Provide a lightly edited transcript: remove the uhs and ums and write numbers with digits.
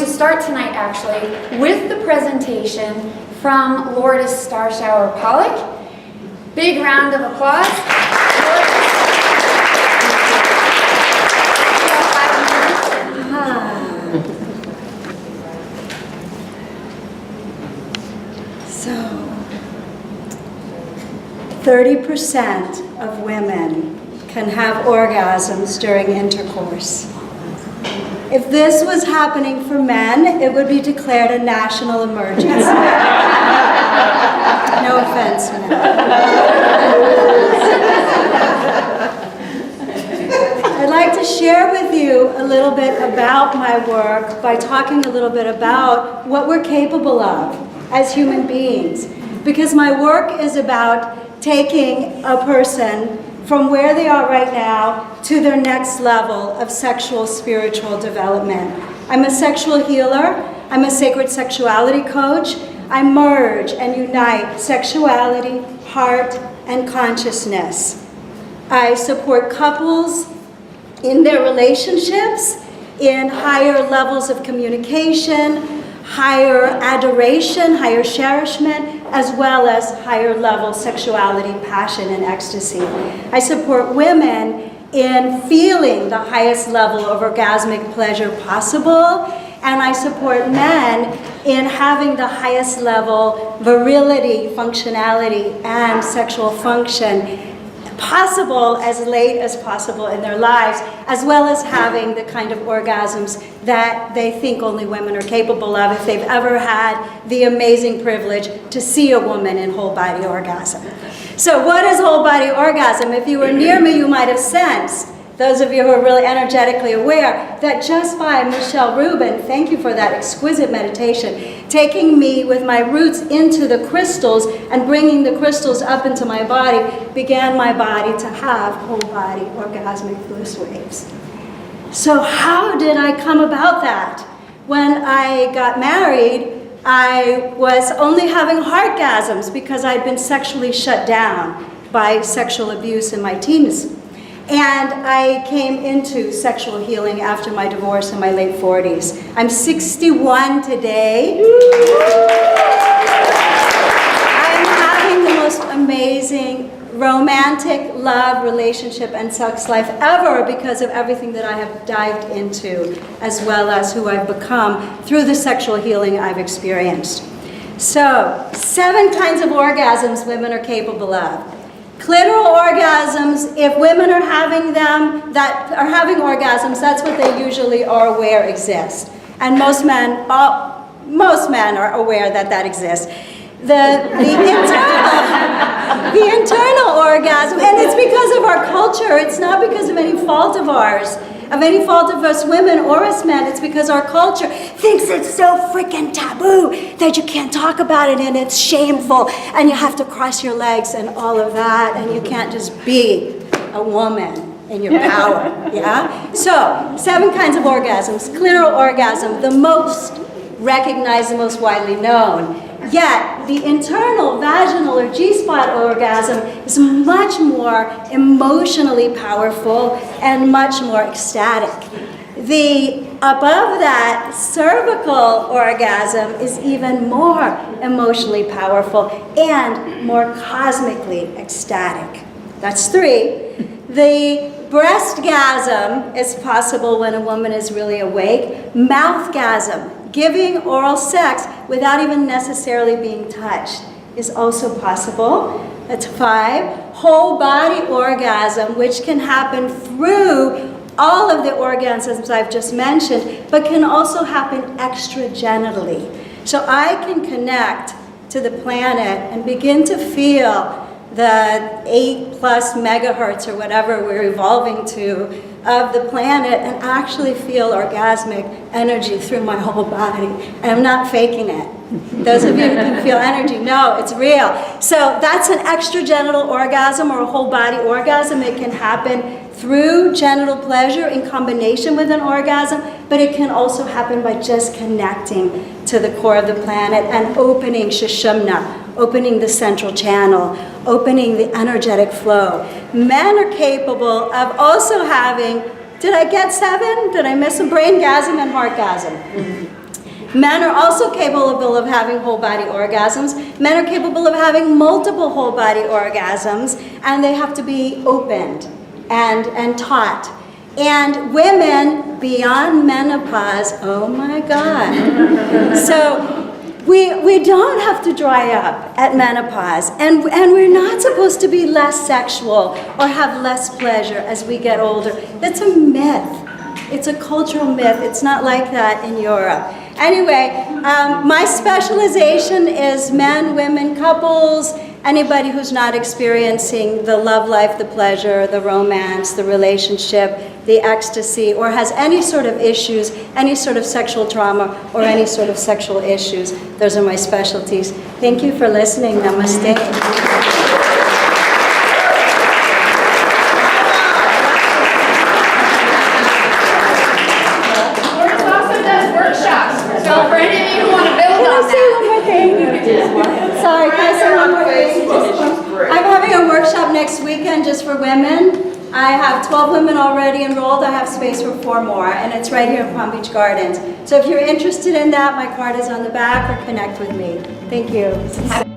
to start tonight, actually, with the presentation from Lourdes Star Shower Pollock. Big round of applause. So, 30% of women can have orgasms during intercourse. If this was happening for men, it would be declared a national emergency. No offense, men. I'd like to share with you a little bit about my work by talking a little bit about what we're capable of as human beings. Because my work is about taking a person from where they are right now to their next level of sexual spiritual development. I'm a sexual healer. I'm a sacred sexuality coach. I merge and unite sexuality, heart, and consciousness. I support couples in their relationships, in higher levels of communication, higher adoration, higher cherishment, as well as higher level sexuality, passion, and ecstasy. I support women in feeling the highest level of orgasmic pleasure possible, and I support men in having the highest level virility, functionality, and sexual function possible as late as possible in their lives, as well as having the kind of orgasms that they think only women are capable of if they've ever had the amazing privilege to see a woman in whole body orgasm. So what is whole body orgasm? If you were near me, you might have sensed, those of you who are really energetically aware, that just by Michelle Rubin, thank you for that exquisite meditation, taking me with my roots into the crystals and bringing the crystals up into my body, began my body to have whole body orgasmic bliss waves. So how did I come about that? When I got married, I was only having heartgasms because I'd been sexually shut down by sexual abuse in my teens. And I came into sexual healing after my divorce in my late 40s. I'm 61 today. I'm having the most amazing romantic love, relationship, and sex life ever because of everything that I have dived into, as well as who I've become through the sexual healing I've experienced. So, 7 kinds of orgasms women are capable of. Clitoral orgasms, if women are having them, that are having orgasms, that's what they usually are aware exist. And most men are aware that that exists. The internal orgasm, and it's because of our culture, it's not because of any fault of ours, of any fault of us women or us men, it's because our culture thinks it's so freaking taboo that you can't talk about it and it's shameful and you have to cross your legs and all of that and you can't just be a woman in your power, yeah? So, 7 kinds of orgasms. Clitoral orgasm, the most recognized, the most widely known. Yet, the internal vaginal or G-spot orgasm is much more emotionally powerful and much more ecstatic. Above that, cervical orgasm is even more emotionally powerful and more cosmically ecstatic. That's 3. The breastgasm is possible when a woman is really awake. Mouthgasm, giving oral sex without even necessarily being touched, is also possible. That's 5. Whole body orgasm, which can happen through all of the orgasms I've just mentioned, but can also happen extragenitally. So I can connect to the planet and begin to feel the 8+ megahertz or whatever we're evolving to of the planet and actually feel orgasmic energy through my whole body. And I'm not faking it. Those of you who can feel energy, no, it's real. So that's an extragenital orgasm or a whole body orgasm. It can happen through genital pleasure in combination with an orgasm, but it can also happen by just connecting to the core of the planet and opening Sushumna, opening the central channel, opening the energetic flow. Men are capable of also having, did I get 7? Did I miss a braingasm and heartgasm? Men are also capable of having whole body orgasms. Men are capable of having multiple whole body orgasms, and they have to be opened and taught. And women beyond menopause, oh my God. So we don't have to dry up at menopause, and we're not supposed to be less sexual or have less pleasure as we get older. That's a myth. It's a cultural myth. It's not like that in Europe. Anyway, my specialization is men, women, couples, anybody who's not experiencing the love life, the pleasure, the romance, the relationship, the ecstasy, or has any sort of issues, any sort of sexual trauma, or any sort of sexual issues. Those are my specialties. Thank you for listening. Namaste. Sorry, can I say one more thing? I'm having a workshop next weekend just for women. I have 12 women already enrolled. I have space for 4 more, and it's right here in Palm Beach Gardens. So if you're interested in that, my card is on the back, or connect with me. Thank you.